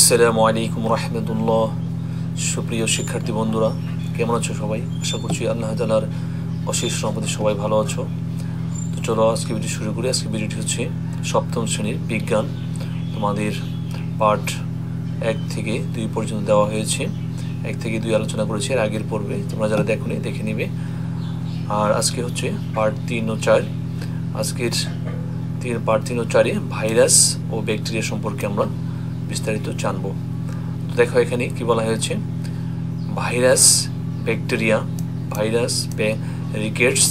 আসসালামু আলাইকুম রহমতুল্লাহ। সুপ্রিয় শিক্ষার্থী বন্ধুরা, কেমন আছো সবাই? আশা করছি আল্লাহ তাআলার অশেষ রহমতে সবাই ভালো আছো। তো চলো আজকে ভিডিও শুরু করি। আজকে ভিডিওটি হচ্ছে সপ্তম শ্রেণীর বিজ্ঞান। তোমাদের পার্ট 1 থেকে 2 পর্যন্ত দেওয়া হয়েছে। 1 থেকে 2 আলোচনা করেছি এর আগের পর্বে, তোমরা যারা দেখোনি দেখে নিবে। আর আজকে হচ্ছে পার্ট 3 ও 4। আজকের পার্ট 3 ও 4-এ ভাইরাস ও ব্যাকটেরিয়া সম্পর্কে আমরা বিস্তারিত জানব। তো দেখো এখানে কি বলা হয়েছে, ভাইরাস, ব্যাকটেরিয়া, রিকেটস,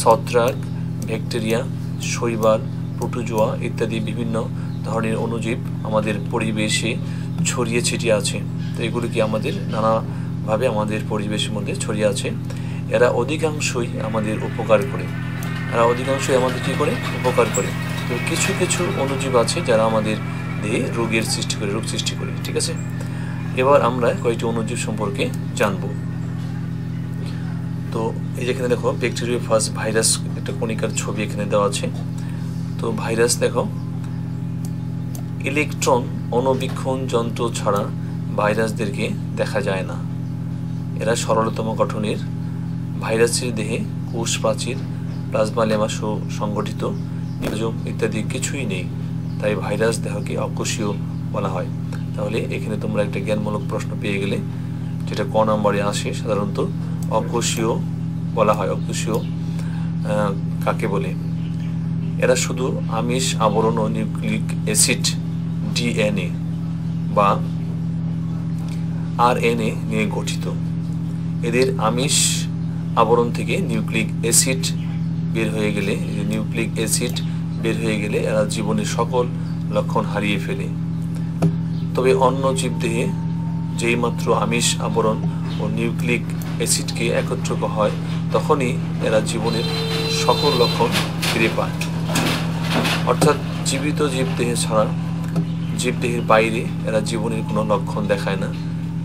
ছত্রাক, ব্যাকটেরিয়া, শৈবাল, প্রোটোজোয়া ইত্যাদি বিভিন্ন ধরনের অণুজীব আমাদের পরিবেশে ছড়িয়ে ছিটিয়ে আছে। তো এগুলি কি আমাদের নানাভাবে আমাদের পরিবেশের মধ্যে ছড়িয়ে আছে। এরা অধিকাংশই আমাদের উপকার করে। উপকার করে। তো কিছু কিছু অণুজীব আছে যারা আমাদের দেহে রোগ সৃষ্টি করে। ঠিক আছে, এবার আমরা কয়েকটি অণুজীব সম্পর্কে জানব। তো এই যেখানে দেখো ব্যাকটেরিওফাজ ভাইরাস একটা কণিকার ছবি এখানে দেওয়া আছে। তো ভাইরাস দেখো, ইলেকট্রন অণুবীক্ষণ যন্ত্র ছাড়া ভাইরাসদেরকে দেখা যায় না। এরা সরলতম গঠনের। ভাইরাসের দেহে কোষ প্রাচীর, প্লাজমা লেমা সংগঠিত নিউক্লিয়াস ইত্যাদি কিছুই নেই, তাই ভাইরাস দেহকে অকোষীয় বলা হয়। তাহলে এখানে তোমরা একটা জ্ঞানমূলক প্রশ্ন পেয়ে গেলে, যেটা ক নম্বরে আসে। সাধারণত অকোষীয় বলা হয়। অকোষীয় কাকে বলে? এরা শুধু আমিষ আবরণ ও নিউক্লিক অ্যাসিড ডিএনএ বা আরএনএ নিয়ে গঠিত। এদের আমিষ আবরণ থেকে নিউক্লিক অ্যাসিড বের হয়ে গেলে এরা জীবনের সকল লক্ষণ হারিয়ে ফেলে। তবে অন্য জীবদেহে যেই মাত্র আমিষ আবরণ ও নিউক্লিক অ্যাসিডকে একত্র হয়, তখনই এরা জীবনের সকল লক্ষণ ফিরে পায়। অর্থাৎ জীবিত জীবদেহে ছাড়া জীবদেহের বাইরে এরা জীবনের কোনো লক্ষণ দেখায় না।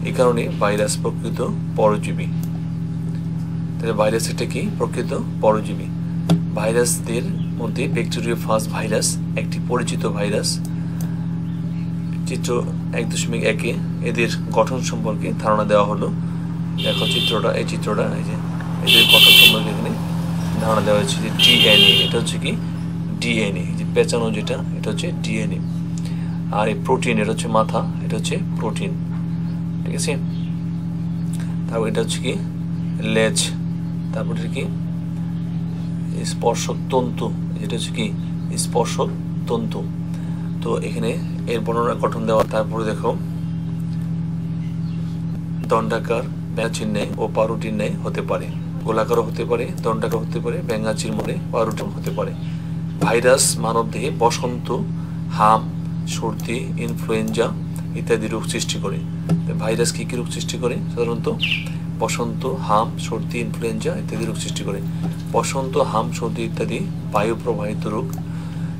এই কারণে ভাইরাস প্রকৃত পরজীবী। তাহলে ভাইরাস এটা কি? প্রকৃত পরজীবী। ভাইরাসদের মধ্যে ব্যাকটেরিওফাজ ভাইরাস একটি পরিচিত ভাইরাস। চিত্র 1.1-এ এদের গঠন সম্পর্কে ধারণা দেওয়া হলো। দেখো চিত্রটা, এই যে এদের গঠন সম্পর্কে এখানে ধারণা দেওয়া হয়েছে যে ডিএনএ, এটা হচ্ছে কি ডিএনএ, যে পেঁচানো যেটা, এটা হচ্ছে ডিএনএ। আর এই প্রোটিন, এটা হচ্ছে মাথা, এটা হচ্ছে প্রোটিন। ঠিক আছে, তারপর এটা হচ্ছে কি লেজ, তারপর এটা কি স্পর্শক তন্তু, যেটা হচ্ছে কি স্পর্শক তন্তু। তো এখানে এর বর্ণনা গঠন দেওয়া। তারপরে দেখো দণ্ডাকার, ব্যাঙাচির ন্যায় ও পাউরুটির ন্যায় হতে পারে, গোলাকারও হতে পারে, দণ্ডাকার হতে পারে, ব্যাঙাচির মনে পাউরুটি হতে পারে। ভাইরাস মানবদেহে বসন্ত, হাম, সর্দি, ইনফ্লুয়েঞ্জা ইত্যাদি রোগ সৃষ্টি করে। ভাইরাস কি কি রোগ সৃষ্টি করে? সাধারণত বসন্ত, হাম, সর্দি, ইনফ্লুয়েঞ্জা ইত্যাদি রোগ সৃষ্টি করে। বসন্ত, হাম, সর্দি ইত্যাদি বায়ু প্রবাহিত রোগ।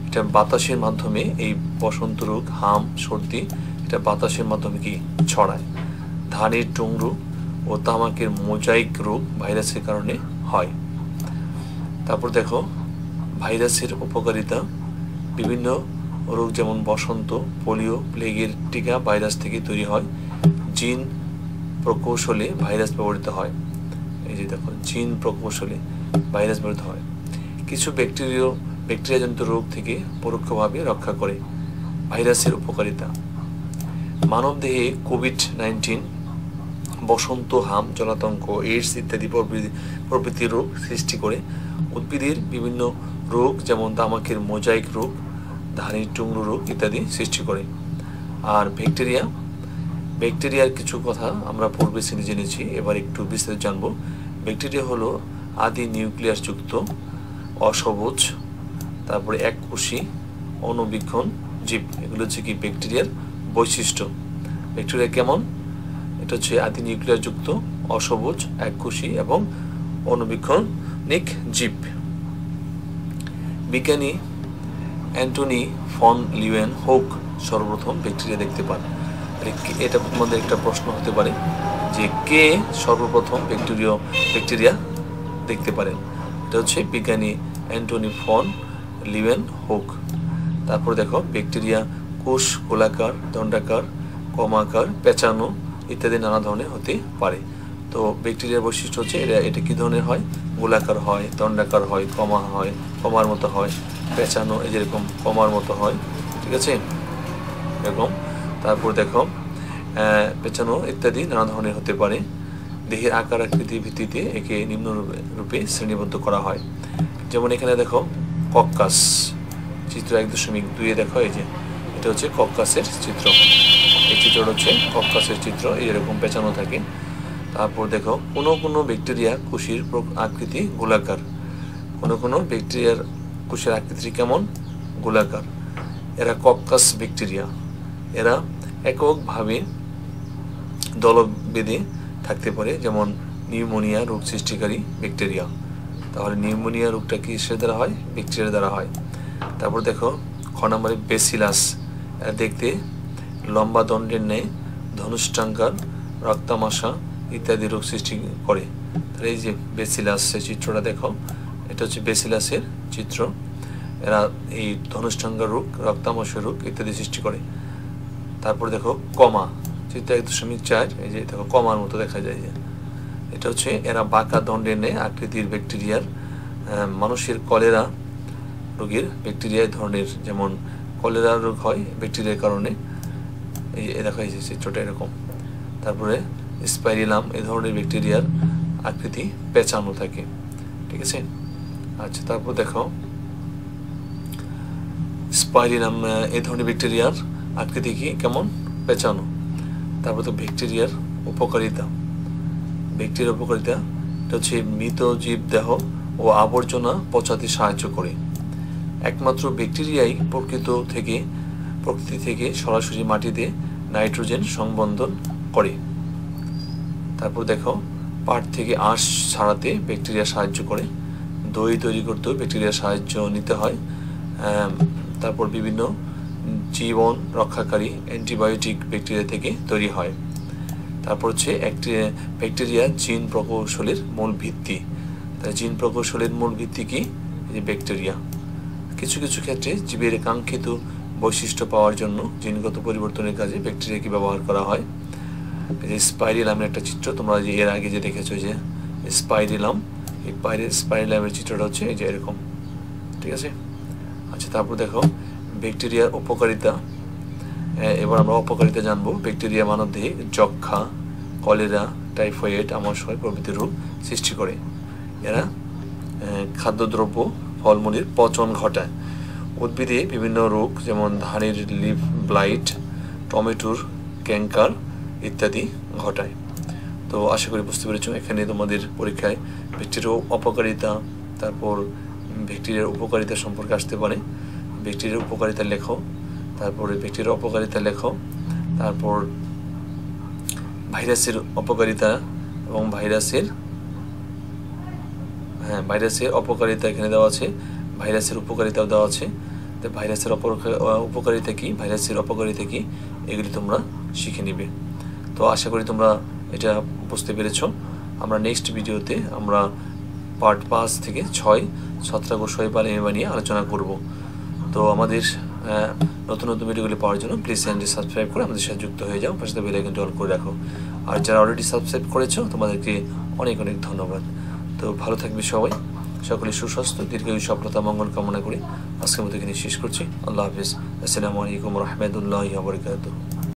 এটা বাতাসের মাধ্যমে, এই বসন্ত রোগ, হাম, সর্দি এটা বাতাসের মাধ্যমে কি ছড়ায়। ধানের টুংরু ও তামাকের মোজাইক রোগ ভাইরাসের কারণে হয়। তারপর দেখো ভাইরাসের উপকারিতা। বিভিন্ন রোগ যেমন বসন্ত, পোলিও, প্লেগের টিকা ভাইরাস থেকে তৈরি হয়। জিন প্রকৌশলে ভাইরাস ব্যবহৃত হয়। এই যে দেখো, জিন প্রকৌশলে ভাইরাস ব্যবহৃত হয়। কিছু ব্যাকটেরিয়াজনিত রোগ থেকে পরোক্ষভাবে রক্ষা করে। ভাইরাসের উপকারিতা। মানবদেহে কোভিড-19, বসন্ত, হাম, জলাতঙ্ক, এইডস ইত্যাদি প্রভৃতি রোগ সৃষ্টি করে। উদ্ভিদের বিভিন্ন রোগ যেমন তামাকের মোজাইক রোগ, ধানের টুংরু রোগ ইত্যাদি সৃষ্টি করে। আর ব্যাকটেরিয়ার কিছু কথা আমরা পূর্বে জেনেছি, এবার একটু বিস্তারিত জানবো। ব্যাকটেরিয়া হলো আদি নিউক্লিয়াস যুক্ত, অসবুজ, তারপরে এককোষী, অণুবীক্ষণ জীব। এগুলো হচ্ছে কি ব্যাকটেরিয়ার বৈশিষ্ট্য। ব্যাকটেরিয়া কেমন? এটা হচ্ছে আদি নিউক্লিয়াস যুক্ত, অসবুজ, এককোষী এবং অণুবীক্ষণিক জীব। বিজ্ঞানী অ্যান্টনি ফন লিউয়েনহুক সর্বপ্রথম ব্যাকটেরিয়া দেখতে পান। এটা তোমাদের একটা প্রশ্ন হতে পারে যে কে সর্বপ্রথম ব্যাকটেরিয়া দেখতে পারেন? এটা হচ্ছে বিজ্ঞানী অ্যান্টনি ফন লিউয়েনহুক। তারপর দেখো ব্যাকটেরিয়া কোষ গোলাকার, দণ্ডাকার, কমাকার, পেঁচানো ইত্যাদি নানা ধরনের হতে পারে। তো ব্যাকটেরিয়ার বৈশিষ্ট্য হচ্ছে এটা কি ধরনের হয়, গোলাকার হয়, দণ্ডাকার হয়, কমার মতো হয়, পেঁচানো এই যেরকম কমার মতো হয়, ঠিক আছে এরকম। তারপর দেখো পেঁচানো ইত্যাদি নানা ধরনের হতে পারে। দেহের আকার আকৃতির ভিত্তিতে একে নিম্ন রূপে শ্রেণীবদ্ধ করা হয়। যেমন এখানে দেখো কক্কাস, চিত্র 1.2 দেখো, এই যে এটা হচ্ছে কক্কাসের চিত্র, এই চিত্রটা হচ্ছে কক্কাসের চিত্র, এরকম পেঁচানো থাকে। তারপর দেখো কোনো ব্যাকটেরিয়া কোষের আকৃতি গোলাকার, কোনো ব্যাকটেরিয়ার কোষের আকৃতি কেমন, গোলাকার। এরা কক্কাস ব্যাকটেরিয়া। এরা এককভাবে দলবেঁধে থাকতে পারে, যেমন নিউমোনিয়া রোগ সৃষ্টিকারী ব্যাকটেরিয়া। তাহলে নিউমোনিয়া রোগটা কিসের দ্বারা হয়, ব্যাকটেরিয়ার দ্বারা হয়। তারপর দেখো খ নম্বরে বেসিলাস, দেখতে লম্বা দণ্ডের ন্যায়, ধনুষ্টাঙ্কার, রক্তামাশা ইত্যাদি রোগ সৃষ্টি করে। তাহলে এই যে বেসিলাসের চিত্রটা দেখো, এটা হচ্ছে বেসিলাসের চিত্র। এরা এই ধনুষ্টাঙ্কার রোগ, রক্তামাশা রোগ ইত্যাদি সৃষ্টি করে। তারপর দেখো কমা, চিত্র 1.4, এই যে দেখো কমার মতো দেখা যায়, যে এটা হচ্ছে এরা বাঁকা দণ্ডের ন্যায় আকৃতির ব্যাকটেরিয়ার। মানুষের কলেরা রোগের ব্যাকটেরিয়া ধরনের, যেমন কলেরা রোগ হয় ব্যাকটেরিয়ার কারণে, এই দেখো এই যে চিত্রটা এরকম। তারপরে স্পাইরিলাম এই ধরনের ব্যাকটেরিয়ার আকৃতি পেঁচানো থাকে, ঠিক আছে। আচ্ছা, তারপর দেখো স্পাইরিলাম এই ধরনের ব্যাকটেরিয়ার আকৃতি কি কেমন, পেঁচানো। তারপর তো ব্যাকটেরিয়ার উপকারিতা, ব্যাকটেরিয়ার উপকারিতা এটা হচ্ছে মৃত জীব দেহ ও আবর্জনা পচাতে সাহায্য করে। একমাত্র ব্যাকটেরিয়াই প্রকৃতি থেকে সরাসরি মাটিতে নাইট্রোজেন সংবন্ধন করে। তারপর দেখো পাট থেকে আঁশ ছাড়াতে ব্যাকটেরিয়া সাহায্য করে। দই তৈরি করতেও ব্যাকটেরিয়ার সাহায্য নিতে হয়। তারপর বিভিন্ন জীবন রক্ষাকারী অ্যান্টিবায়োটিক ব্যাকটেরিয়া থেকে তৈরি হয়। তারপর হচ্ছে ব্যাকটেরিয়া জিন প্রকৌশলের মূল ভিত্তি। তাই জিন প্রকৌশলের মূল ভিত্তি কি, এই ব্যাকটেরিয়া। কিছু ক্ষেত্রে জীবের কাঙ্ক্ষিত বৈশিষ্ট্য পাওয়ার জন্য জিনগত পরিবর্তনের কাজে ব্যাকটেরিয়াকে ব্যবহার করা হয়। এই স্পাইরিলামের একটা চিত্র তোমরা যে এর আগে যে দেখেছো, যে স্পাইরিলাম, এই স্পাইরিলামের চিত্রটা হচ্ছে এই যে এরকম, ঠিক আছে। আচ্ছা, তারপর দেখো ব্যাকটেরিয়ার উপকারিতা। এবার আমরা অপকারিতা জানবো। ব্যাকটেরিয়া মানবদেহে যক্ষ্মা, কলেরা, টাইফয়েড, আমাশয় প্রভৃতি রোগ সৃষ্টি করে। এরা খাদ্যদ্রব্য, ফলমূলের পচন ঘটায়। উদ্ভিদে বিভিন্ন রোগ, যেমন ধানের লিফ ব্লাইট, টমেটোর ক্যাঙ্কার ইত্যাদি ঘটায়। তো আশা করি বুঝতে পেরেছো। এখানে তোমাদের পরীক্ষায় ব্যাকটেরিয়ার অপকারিতা, তারপর ব্যাকটেরিয়ার উপকারিতা সম্পর্কে আসতে পারে। ব্যাকটেরিয়ার উপকারিতা লেখো, তারপরে ব্যাকটেরিয়ার অপকারিতা লেখো, তারপর ভাইরাসের অপকারিতা এবং ভাইরাসের অপকারিতা এখানে দেওয়া আছে, ভাইরাসের উপকারিতাও দেওয়া আছে। তো ভাইরাসের উপকারিতা কি, ভাইরাসের অপকারিতা কি, এগুলি তোমরা শিখে নিবে। তো আশা করি তোমরা এটা বুঝতে পেরেছো। আমরা নেক্সট ভিডিওতে আমরা পার্ট 5 থেকে 6 ছত্রাক ও শৈবাল এমিবা নিয়ে আলোচনা করব। তো আমাদের নতুন ভিডিওগুলি পাওয়ার জন্য প্লিজ চ্যানেলটি সাবস্ক্রাইব করে আমাদের সাথে যুক্ত হয়ে যাও, পাশে বেল আইকনটি অন করে রাখো। আর যারা অলরেডি সাবস্ক্রাইব করেছো তোমাদেরকে অনেক ধন্যবাদ। তো ভালো থাকবে সবাই, সকলে সুস্বাস্থ্য, দীর্ঘায়ু, সফলতা, মঙ্গল কামনা করি আজকের মতো এখানে শেষ করছি। আল্লাহ হাফিজ। আসসালামু আলাইকুম ওয়া রাহমাতুল্লাহি ওয়া বারাকাতুহু।